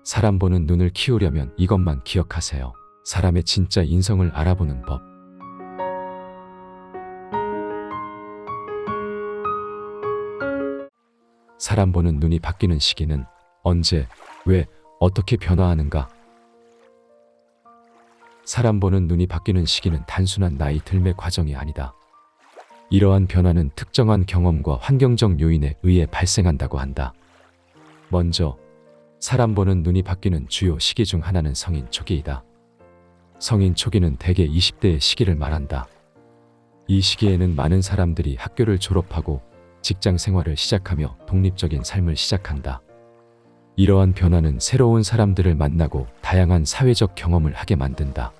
사람 보는 눈을 키우려면 이것만 기억하세요. 사람의 진짜 인성을 알아보는 법. 사람 보는 눈이 바뀌는 시기는 언제, 왜, 어떻게 변화하는가? 사람 보는 눈이 바뀌는 시기는 단순한 나이 들매 과정이 아니다. 이러한 변화는 특정한 경험과 환경적 요인에 의해 발생한다고 한다. 먼저 사람 보는 눈이 바뀌는 주요 시기 중 하나는 성인 초기이다. 성인 초기는 대개 20대의 시기를 말한다. 이 시기에는 많은 사람들이 학교를 졸업하고 직장 생활을 시작하며 독립적인 삶을 시작한다. 이러한 변화는 새로운 사람들을 만나고 다양한 사회적 경험을 하게 만든다.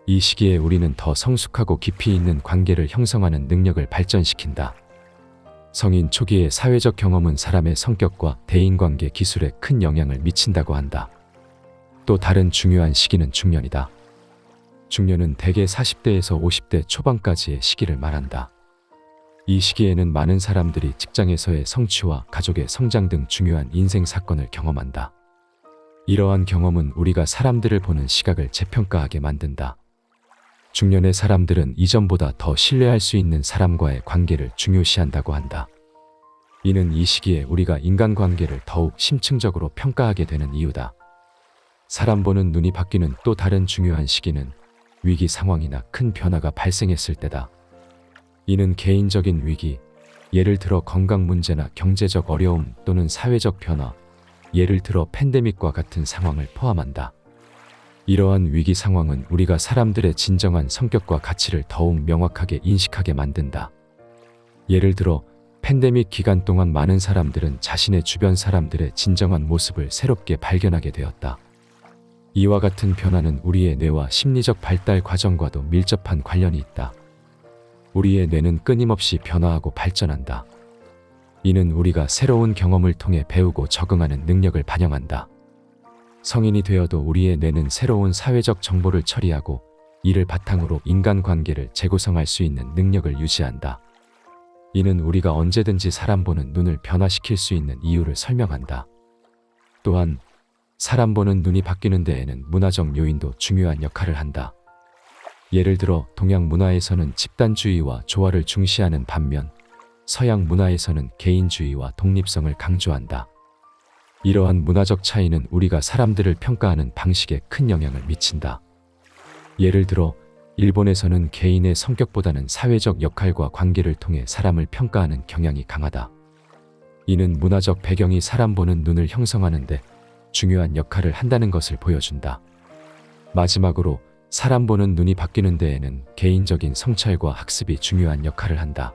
이 시기에 우리는 더 성숙하고 깊이 있는 관계를 형성하는 능력을 발전시킨다. 성인 초기의 사회적 경험은 사람의 성격과 대인관계 기술에 큰 영향을 미친다고 한다. 또 다른 중요한 시기는 중년이다. 중년은 대개 40대에서 50대 초반까지의 시기를 말한다. 이 시기에는 많은 사람들이 직장에서의 성취와 가족의 성장 등 중요한 인생 사건을 경험한다. 이러한 경험은 우리가 사람들을 보는 시각을 재평가하게 만든다. 중년의 사람들은 이전보다 더 신뢰할 수 있는 사람과의 관계를 중요시한다고 한다. 이는 이 시기에 우리가 인간관계를 더욱 심층적으로 평가하게 되는 이유다. 사람 보는 눈이 바뀌는 또 다른 중요한 시기는 위기 상황이나 큰 변화가 발생했을 때다. 이는 개인적인 위기, 예를 들어 건강 문제나 경제적 어려움 또는 사회적 변화, 예를 들어 팬데믹과 같은 상황을 포함한다. 이러한 위기 상황은 우리가 사람들의 진정한 성격과 가치를 더욱 명확하게 인식하게 만든다. 예를 들어 팬데믹 기간 동안 많은 사람들은 자신의 주변 사람들의 진정한 모습을 새롭게 발견하게 되었다. 이와 같은 변화는 우리의 뇌와 심리적 발달 과정과도 밀접한 관련이 있다. 우리의 뇌는 끊임없이 변화하고 발전한다. 이는 우리가 새로운 경험을 통해 배우고 적응하는 능력을 반영한다. 성인이 되어도 우리의 뇌는 새로운 사회적 정보를 처리하고 이를 바탕으로 인간관계를 재구성할 수 있는 능력을 유지한다. 이는 우리가 언제든지 사람 보는 눈을 변화시킬 수 있는 이유를 설명한다. 또한 사람 보는 눈이 바뀌는 데에는 문화적 요인도 중요한 역할을 한다. 예를 들어 동양 문화에서는 집단주의와 조화를 중시하는 반면 서양 문화에서는 개인주의와 독립성을 강조한다. 이러한 문화적 차이는 우리가 사람들을 평가하는 방식에 큰 영향을 미친다. 예를 들어 일본에서는 개인의 성격보다는 사회적 역할과 관계를 통해 사람을 평가하는 경향이 강하다. 이는 문화적 배경이 사람 보는 눈을 형성하는 데 중요한 역할을 한다는 것을 보여준다. 마지막으로 사람 보는 눈이 바뀌는 데에는 개인적인 성찰과 학습이 중요한 역할을 한다.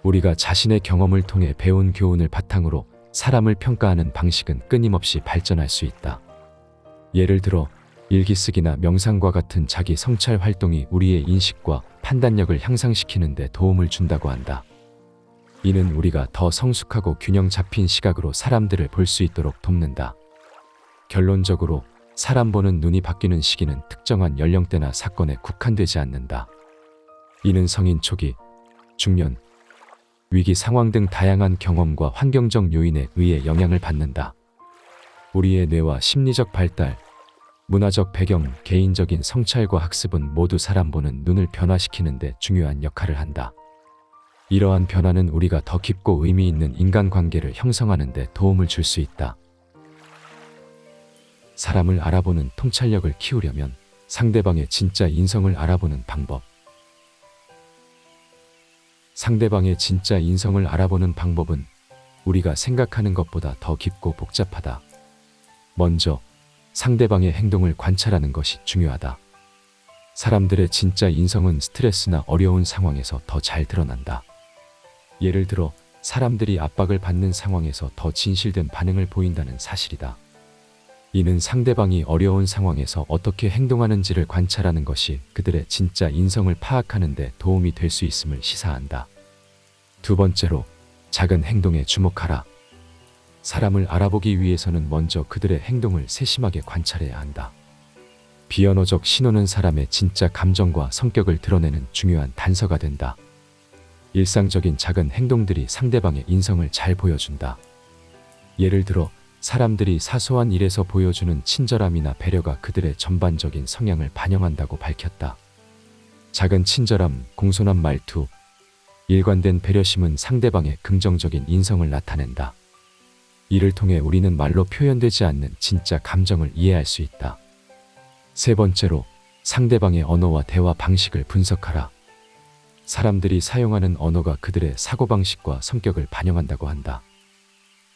우리가 자신의 경험을 통해 배운 교훈을 바탕으로 사람을 평가하는 방식은 끊임없이 발전할 수 있다. 예를 들어 일기쓰기나 명상과 같은 자기 성찰 활동이 우리의 인식과 판단력을 향상시키는 데 도움을 준다고 한다. 이는 우리가 더 성숙하고 균형 잡힌 시각으로 사람들을 볼 수 있도록 돕는다. 결론적으로 사람 보는 눈이 바뀌는 시기는 특정한 연령대나 사건에 국한되지 않는다. 이는 성인 초기, 중년, 위기 상황 등 다양한 경험과 환경적 요인에 의해 영향을 받는다. 우리의 뇌와 심리적 발달, 문화적 배경, 개인적인 성찰과 학습은 모두 사람 보는 눈을 변화시키는 데 중요한 역할을 한다. 이러한 변화는 우리가 더 깊고 의미 있는 인간관계를 형성하는 데 도움을 줄 수 있다. 사람을 알아보는 통찰력을 키우려면 상대방의 진짜 인성을 알아보는 방법. 상대방의 진짜 인성을 알아보는 방법은 우리가 생각하는 것보다 더 깊고 복잡하다. 먼저 상대방의 행동을 관찰하는 것이 중요하다. 사람들의 진짜 인성은 스트레스나 어려운 상황에서 더 잘 드러난다. 예를 들어 사람들이 압박을 받는 상황에서 더 진실된 반응을 보인다는 사실이다. 이는 상대방이 어려운 상황에서 어떻게 행동하는지를 관찰하는 것이 그들의 진짜 인성을 파악하는 데 도움이 될 수 있음을 시사한다. 두 번째로, 작은 행동에 주목하라. 사람을 알아보기 위해서는 먼저 그들의 행동을 세심하게 관찰해야 한다. 비언어적 신호는 사람의 진짜 감정과 성격을 드러내는 중요한 단서가 된다. 일상적인 작은 행동들이 상대방의 인성을 잘 보여준다. 예를 들어 사람들이 사소한 일에서 보여주는 친절함이나 배려가 그들의 전반적인 성향을 반영한다고 밝혔다. 작은 친절함, 공손한 말투, 일관된 배려심은 상대방의 긍정적인 인성을 나타낸다. 이를 통해 우리는 말로 표현되지 않는 진짜 감정을 이해할 수 있다. 세 번째로, 상대방의 언어와 대화 방식을 분석하라. 사람들이 사용하는 언어가 그들의 사고방식과 성격을 반영한다고 한다.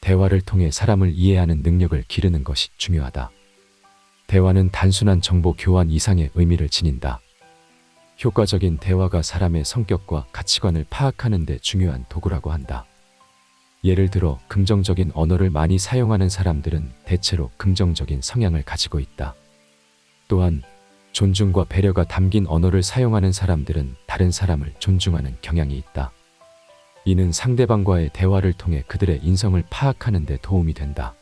대화를 통해 사람을 이해하는 능력을 기르는 것이 중요하다. 대화는 단순한 정보 교환 이상의 의미를 지닌다. 효과적인 대화가 사람의 성격과 가치관을 파악하는 데 중요한 도구라고 한다. 예를 들어 긍정적인 언어를 많이 사용하는 사람들은 대체로 긍정적인 성향을 가지고 있다. 또한 존중과 배려가 담긴 언어를 사용하는 사람들은 다른 사람을 존중하는 경향이 있다. 이는 상대방과의 대화를 통해 그들의 인성을 파악하는 데 도움이 된다.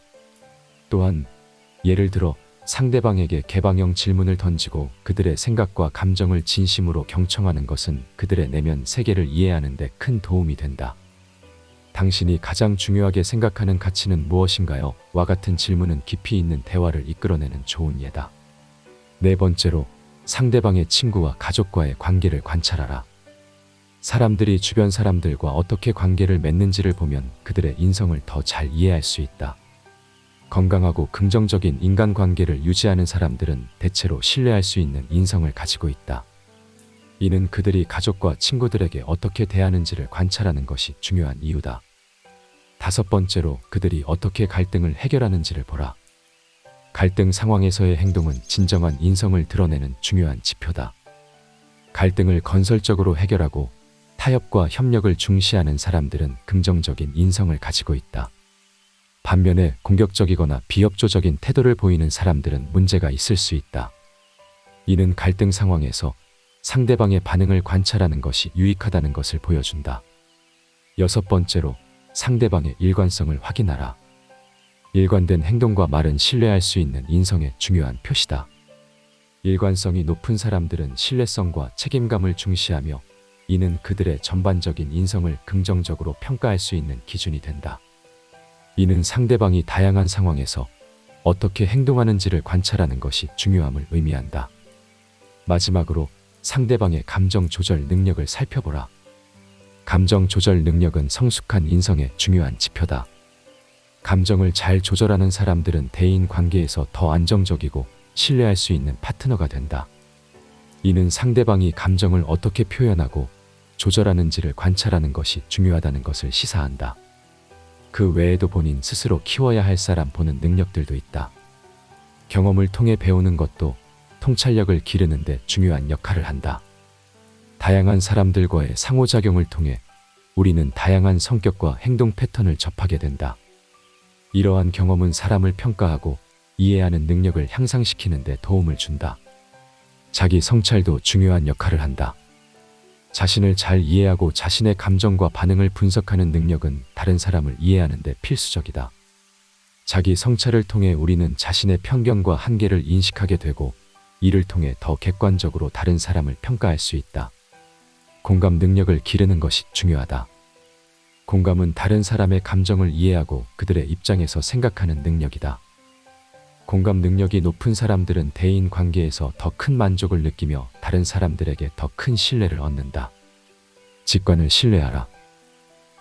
또한 예를 들어 상대방에게 개방형 질문을 던지고 그들의 생각과 감정을 진심으로 경청하는 것은 그들의 내면 세계를 이해하는 데 큰 도움이 된다. 당신이 가장 중요하게 생각하는 가치는 무엇인가요? 와 같은 질문은 깊이 있는 대화를 이끌어내는 좋은 예다. 네 번째로, 상대방의 친구와 가족과의 관계를 관찰하라. 사람들이 주변 사람들과 어떻게 관계를 맺는지를 보면 그들의 인성을 더 잘 이해할 수 있다. 건강하고 긍정적인 인간관계를 유지하는 사람들은 대체로 신뢰할 수 있는 인성을 가지고 있다. 이는 그들이 가족과 친구들에게 어떻게 대하는지를 관찰하는 것이 중요한 이유다. 다섯 번째로, 그들이 어떻게 갈등을 해결하는지를 보라. 갈등 상황에서의 행동은 진정한 인성을 드러내는 중요한 지표다. 갈등을 건설적으로 해결하고 타협과 협력을 중시하는 사람들은 긍정적인 인성을 가지고 있다. 반면에 공격적이거나 비협조적인 태도를 보이는 사람들은 문제가 있을 수 있다. 이는 갈등 상황에서 상대방의 반응을 관찰하는 것이 유익하다는 것을 보여준다. 여섯 번째로, 상대방의 일관성을 확인하라. 일관된 행동과 말은 신뢰할 수 있는 인성의 중요한 표시다. 일관성이 높은 사람들은 신뢰성과 책임감을 중시하며 이는 그들의 전반적인 인성을 긍정적으로 평가할 수 있는 기준이 된다. 이는 상대방이 다양한 상황에서 어떻게 행동하는지를 관찰하는 것이 중요함을 의미한다. 마지막으로, 상대방의 감정 조절 능력을 살펴보라. 감정 조절 능력은 성숙한 인성의 중요한 지표다. 감정을 잘 조절하는 사람들은 대인 관계에서 더 안정적이고 신뢰할 수 있는 파트너가 된다. 이는 상대방이 감정을 어떻게 표현하고 조절하는지를 관찰하는 것이 중요하다는 것을 시사한다. 그 외에도 본인 스스로 키워야 할 사람 보는 능력들도 있다. 경험을 통해 배우는 것도 통찰력을 기르는 데 중요한 역할을 한다. 다양한 사람들과의 상호작용을 통해 우리는 다양한 성격과 행동 패턴을 접하게 된다. 이러한 경험은 사람을 평가하고 이해하는 능력을 향상시키는 데 도움을 준다. 자기 성찰도 중요한 역할을 한다. 자신을 잘 이해하고 자신의 감정과 반응을 분석하는 능력은 다른 사람을 이해하는 데 필수적이다. 자기 성찰을 통해 우리는 자신의 편견과 한계를 인식하게 되고 이를 통해 더 객관적으로 다른 사람을 평가할 수 있다. 공감 능력을 기르는 것이 중요하다. 공감은 다른 사람의 감정을 이해하고 그들의 입장에서 생각하는 능력이다. 공감 능력이 높은 사람들은 대인 관계에서 더 큰 만족을 느끼며 다른 사람들에게 더 큰 신뢰를 얻는다. 직관을 신뢰하라.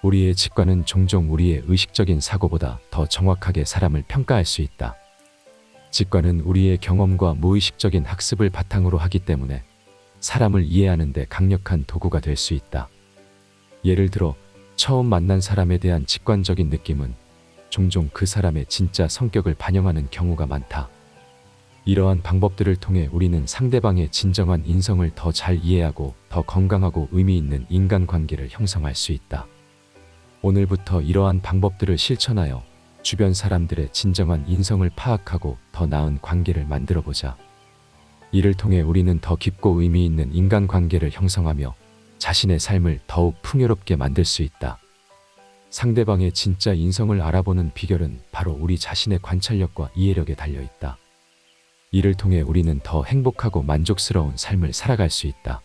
우리의 직관은 종종 우리의 의식적인 사고보다 더 정확하게 사람을 평가할 수 있다. 직관은 우리의 경험과 무의식적인 학습을 바탕으로 하기 때문에 사람을 이해하는 데 강력한 도구가 될 수 있다. 예를 들어 처음 만난 사람에 대한 직관적인 느낌은 종종 그 사람의 진짜 성격을 반영하는 경우가 많다. 이러한 방법들을 통해 우리는 상대방의 진정한 인성을 더 잘 이해하고 더 건강하고 의미 있는 인간관계를 형성할 수 있다. 오늘부터 이러한 방법들을 실천하여 주변 사람들의 진정한 인성을 파악하고 더 나은 관계를 만들어보자. 이를 통해 우리는 더 깊고 의미 있는 인간관계를 형성하며 자신의 삶을 더욱 풍요롭게 만들 수 있다. 상대방의 진짜 인성을 알아보는 비결은 바로 우리 자신의 관찰력과 이해력에 달려 있다. 이를 통해 우리는 더 행복하고 만족스러운 삶을 살아갈 수 있다.